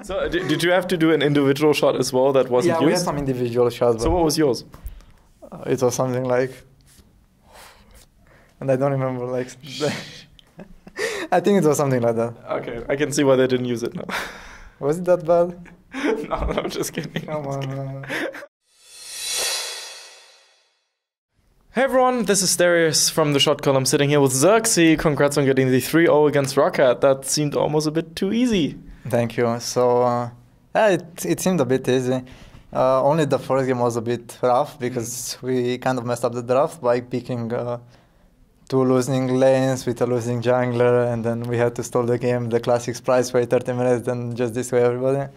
So did you have to do an individual shot as well that wasn't used? Yeah, we had some individual shots. So what was yours? It was something like, and I don't remember like. I think it was something like that. Okay, I can see why they didn't use it now. Was it that bad? No, I'm just kidding. Come on. Hey everyone, this is Darius from the Shotcaller. I'm sitting here with Xerxe. Congrats on getting the 3-0 against Rocket. That seemed almost a bit too easy. Thank you. So, yeah, it seemed a bit easy. Only the first game was a bit rough because we kind of messed up the draft by picking two losing lanes with a losing jungler, and then we had to stall the game, the classic sprites wait 30 minutes, then just destroy everybody.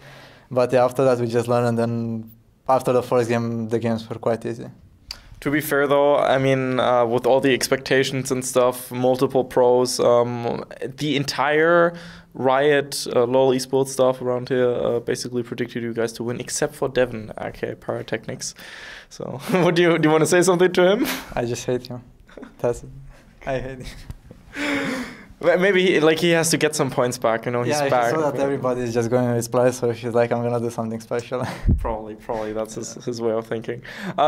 But yeah, after that we just learned, and then after the first game, the games were quite easy. To be fair though, I mean, with all the expectations and stuff, multiple pros, the entire Riot LoL esports stuff around here basically predicted you guys to win, except for Devin, aka Pyrotechnics. So, do you want to say something to him? I just hate him. That's it. I hate him. Maybe he has to get some points back, he's back. Yeah, he saw that everybody is just going with his play, so she's like, I'm gonna do something special. Probably that's his way of thinking.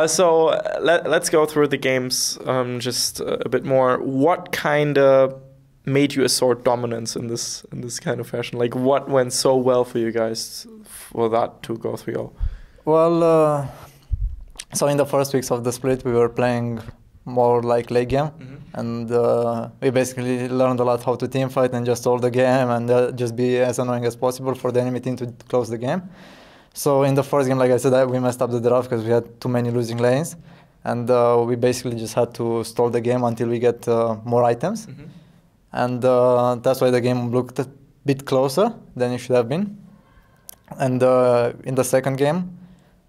So let's go through the games just a bit more. What kind of made you assert dominance in this kind of fashion? Like, what went so well for you guys for that to go 3-0? Well, so in the first weeks of the split, we were playing more like late game, and we basically learned a lot how to team fight and just hold the game and just be as annoying as possible for the enemy team to close the game. So in the first game, like I said, we messed up the draft because we had too many losing lanes, and we basically just had to stall the game until we get more items, and that's why the game looked a bit closer than it should have been. And in the second game,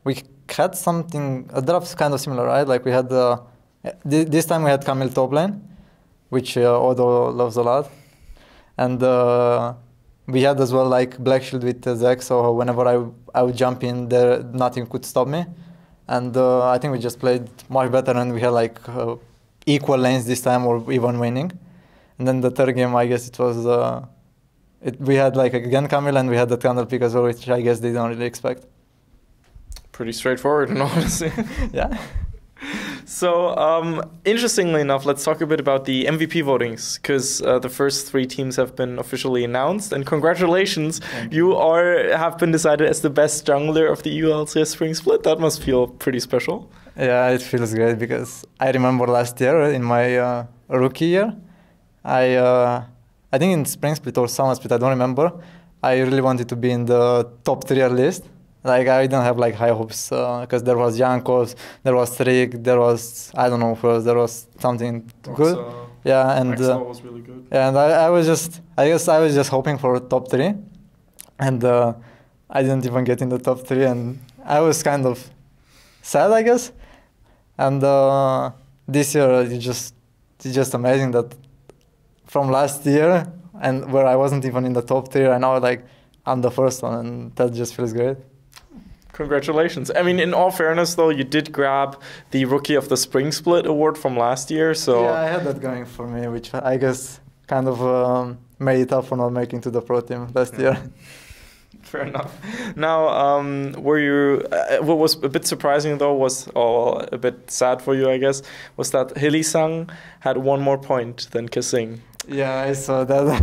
we had a draft kind of similar, right? Like we had this time we had Camille top lane, which Odo loves a lot, and we had as well like Black Shield with Xerxe, so whenever I would jump in there, nothing could stop me, and I think we just played much better, and we had like equal lanes this time, or even winning. And then the third game, I guess it was we had like again Camille, and we had the Thunder pick as well, which I guess they don't really expect. Pretty straightforward, honestly. Yeah. So, interestingly enough, let's talk a bit about the MVP votings, because the first 3 teams have been officially announced, and congratulations, you have been decided as the best jungler of the ULCS Spring Split. That must feel pretty special. Yeah, it feels great, because I remember last year, in my rookie year, I think in Spring Split or Summer Split, I don't remember, I really wanted to be in the top 3 at least. Like, I didn't have like high hopes because there was Jankos, there was Rick, there was, I don't know who else, there was something good. Yeah, and was really good. Yeah, and I guess I was just hoping for top 3, and I didn't even get in the top 3, and I was kind of sad, I guess. And this year, it's just amazing that from last year, and where I wasn't even in the top 3, and now like I'm the first one, and that just feels great. Congratulations. I mean, in all fairness, though, you did grab the Rookie of the Spring Split award from last year, so... Yeah, I had that going for me, which I guess kind of made it up for not making to the pro team last year. Fair enough. Now, what was a bit surprising, though, or a bit sad for you, I guess, was that Hilly-sang had 1 more point than Kissing. Yeah, I saw that.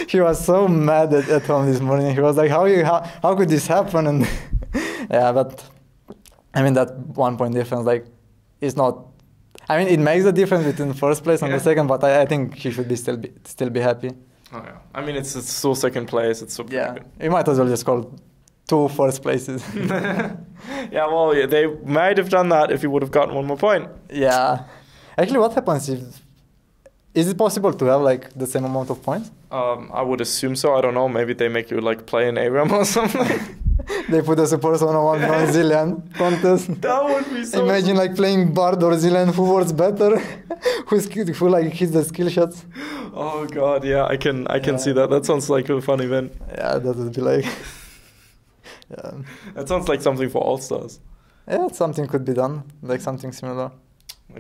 He was so mad at home this morning. He was like, how could this happen? And yeah, but I mean, that 1 point difference, like, is not... I mean, it makes a difference between first place and the second, but I think he should still be happy. Oh, yeah. I mean, it's still second place. It's so good. You might as well just call 2 first places. Yeah, well, they might have done that if you would have gotten 1 more point. Yeah. Actually, what happens if... Is it possible to have like the same amount of points? I would assume so. I don't know. Maybe they make you like play an ARAM or something. They put a Super 101 Zillion contest. That would be so... Imagine like playing Bard or Zillion, who works better, who like hits the skill shots. Oh god, yeah, I can see that. That sounds like a fun event. Yeah, that would be like... Yeah. That sounds like something for All-Stars. Yeah, something could be done, like something similar.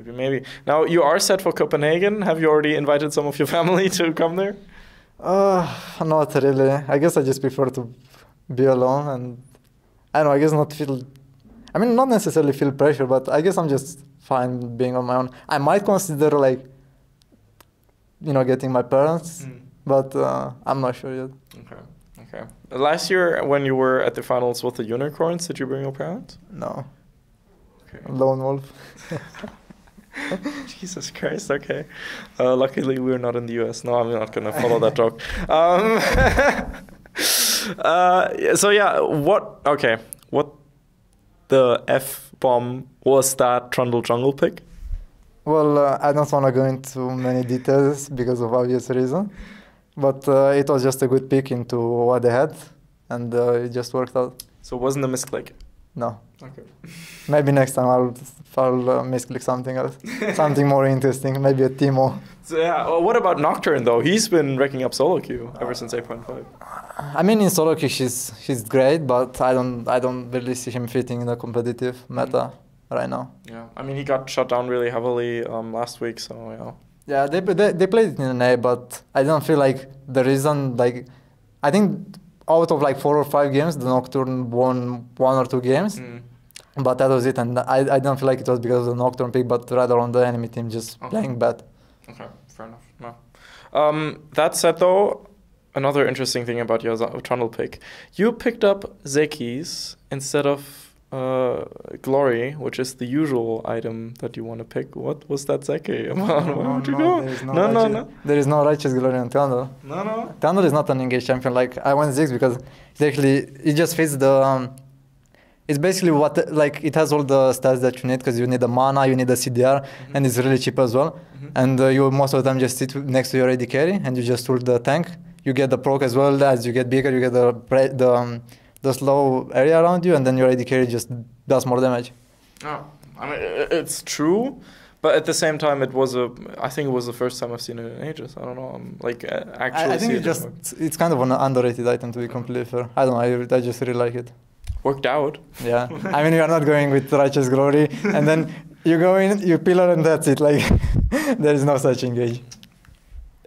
Maybe. Now, you are set for Copenhagen. Have you already invited some of your family to come there? Not really. I guess I just prefer to be alone, and I don't know, I guess not feel, I mean, not necessarily feel pressure, but I guess I'm just fine being on my own. I might consider like, you know, getting my parents, but I'm not sure yet. Okay. Last year, when you were at the finals with the unicorns, did you bring your parents? No. Okay. Lone wolf. Jesus Christ, okay. Luckily, we're not in the US. No, I'm not going to follow that joke. So, yeah, what the F-bomb was that Trundle jungle pick? Well, I don't want to go into many details because of obvious reason, but it was just a good pick into what they had, and it just worked out. So it wasn't a misclick? No. Okay. Maybe next time I'll misclick something else, something more interesting, maybe a Timo. So yeah, what about Nocturne though? He's been racking up solo queue ever since 8.5. I mean, in solo queue he's great, but I don't really see him fitting in the competitive meta right now. Yeah, I mean he got shut down really heavily last week, so yeah. Yeah, they played it in an A, but I don't feel like the reason, like, I think out of like 4 or 5 games, the Nocturne won 1 or 2 games. But that was it, and I don't feel like it was because of the Nocturne pick, but rather on the enemy team just playing bad. Okay, fair enough. No. That said, though, another interesting thing about your Trundle pick, you picked up Xerxe instead of Glory, which is the usual item that you want to pick. What was that Xerxe about? Where would you go? No. There is no righteous Glory on Trundle. No. Trundle is not an engaged champion. Like, I went Ziggs because it just fits the... it's basically what, like, it has all the stats that you need, because you need the mana, you need the CDR, and it's really cheap as well. And you most of the time just sit next to your AD carry, and you just ult the tank. You get the proc as well. As you get bigger, you get the slow area around you, and then your AD carry just does more damage. Oh, I mean, it's true, but at the same time, I think it was the first time I've seen it in ages. I don't know, actually I think it's kind of an underrated item, to be completely fair. I don't know, I just really like it. Worked out. Yeah, I mean, you are not going with Righteous Glory, and then you go in, you pillar, and that's it. Like, there is no such engage.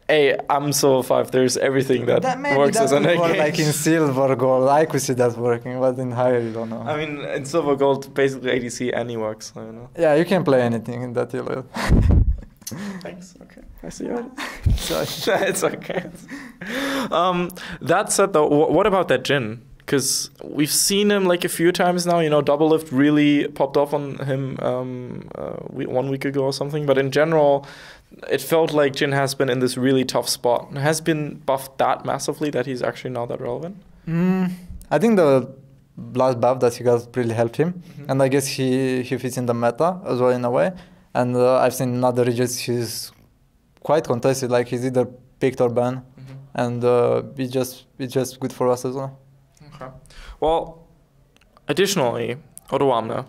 Hey, I'm Silver 5. There's everything that works as an engage. Like in Silver Gold, I could see that working, but in higher, you don't know. I mean, in Silver Gold, basically ADC any works. You know. Yeah, you can play anything in that elo. Thanks. Okay, I see you. It's okay. That said, though, what about that Jhin? Because we've seen him like a few times now, you know, Double Lift really popped off on him 1 week ago or something. But in general, it felt like Jhin has been in this really tough spot. Has been buffed that massively that he's actually now that relevant? I think the last buff that he got really helped him. And I guess he fits in the meta as well in a way. And I've seen in other regions he's quite contested, like he's either picked or banned. And it's just good for us as well. Okay. Well, additionally, Odoamne,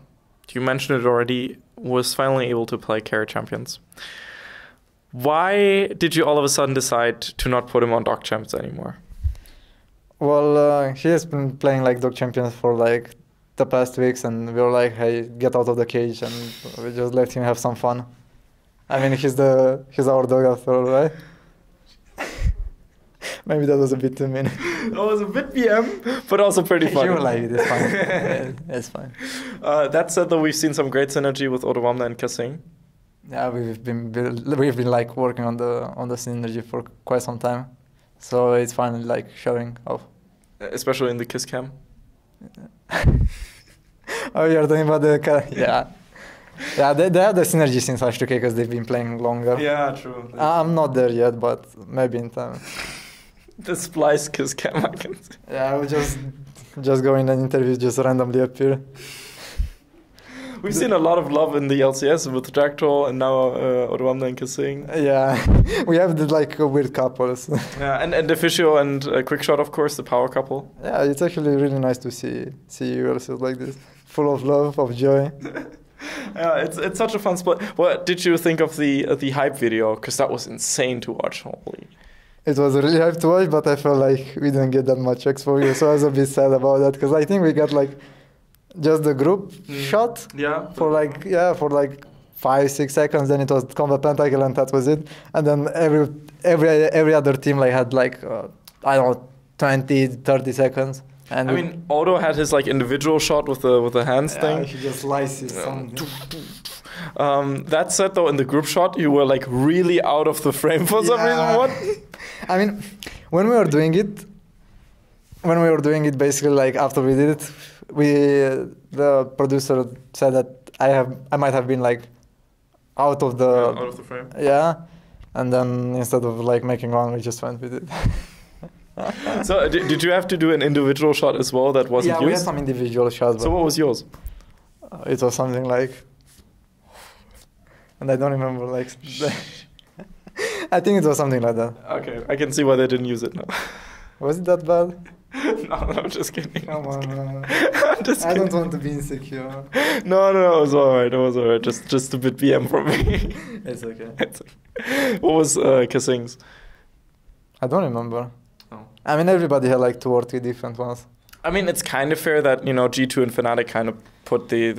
you mentioned it already, was finally able to play carry champions. Why did you all of a sudden decide to not put him on Dog Champs anymore? Well, he has been playing like Dog Champions for like the past weeks, and we were like, hey, get out of the cage, and we just let him have some fun. I mean, he's our dog after all, right? Maybe that was a bit too mean. That was a bit BM, but also pretty funny. You like it, it's fine. Yeah, it's fine. That said, though, we've seen some great synergy with Odoamne and Xerxe. Yeah, we've been like working on the synergy for quite some time, so it's finally like showing off. Especially in the kiss cam. Oh, you're talking about the yeah. Yeah, they have the synergy since H2K because they've been playing longer. Yeah, true. I'm not there yet, but maybe in time. The splice kiss cam, I can see. Yeah, I would just go in and interviews just randomly appear. We've seen a lot of love in the LCS with Jacktroll and now Odoamne and Xerxe. Yeah, we have like weird couples. Yeah, and Deficio and Quickshot, of course, the power couple. Yeah, it's actually really nice to see ULCs like this, full of love, of joy. Yeah, it's such a fun split. What did you think of the hype video? Because that was insane to watch. Holy. It was really hype to watch, but I felt like we didn't get that much exposure, so I was a bit sad about that because I think we got like just the group shot. Yeah. For like 5-6 seconds. Then it was combat pentakill and that was it. And then every other team like had like I don't know 20-30 seconds. And I mean, Odo had his like individual shot with the hands thing. he just slices something. That said, though, in the group shot, you were like really out of the frame for some reason. What? I mean, when we were doing it, basically like after we did it, the producer said that I might have been like out of the frame. Yeah, and then instead of like making one, we just went with it. So did you have to do an individual shot as well that wasn't used? Yeah, we had some individual shots. So what was yours? It was something like, and I don't remember like. I think it was something like that. Okay, I can see why they didn't use it now. Was it that bad? No, I'm just kidding. Come on. I'm just I kidding. don't want to be insecure. No, it was alright. It was alright. Just a bit BM from me. It's okay. What was Xerxe's? I don't remember. Oh. I mean, everybody had like 2 or 3 different ones. I mean, it's kind of fair that, you know, G2 and Fnatic kind of put the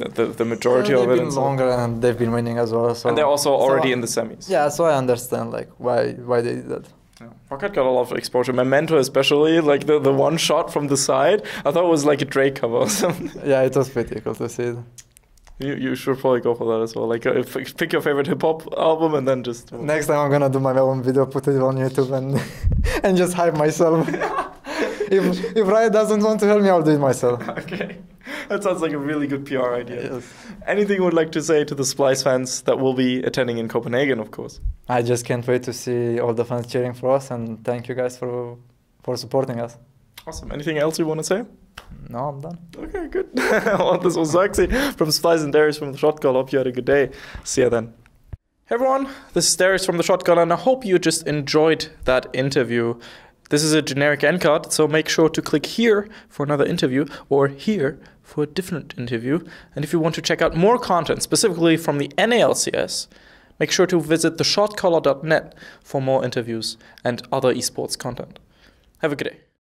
majority of it. They've been longer and they've been winning as well. So. And they're also already in the semis. Yeah, so I understand like why they did that. Yeah. Rocket got a lot of exposure. Memento especially, like the one shot from the side, I thought it was like a Drake cover or something. Yeah, it was pretty cool to see it. You should probably go for that as well. Like, pick your favorite hip hop album and then just. Next time I'm gonna do my own video, put it on YouTube and just hype myself. If Riot doesn't want to help me, I'll do it myself. Okay, that sounds like a really good PR idea. Yes. Anything you would like to say to the Splice fans that will be attending in Copenhagen, of course? I just can't wait to see all the fans cheering for us, and thank you guys for supporting us. Awesome. Anything else you want to say? No, I'm done. Okay, good. Well, this was Xerxe from Splice and Darius from the Shotcaller. Hope you had a good day. See you then. Hey everyone, this is Darius from the Shotcaller, and I hope you just enjoyed that interview. This is a generic end card, so make sure to click here for another interview or here for a different interview. And if you want to check out more content, specifically from the NALCS, make sure to visit theshotcaller.net for more interviews and other esports content. Have a good day.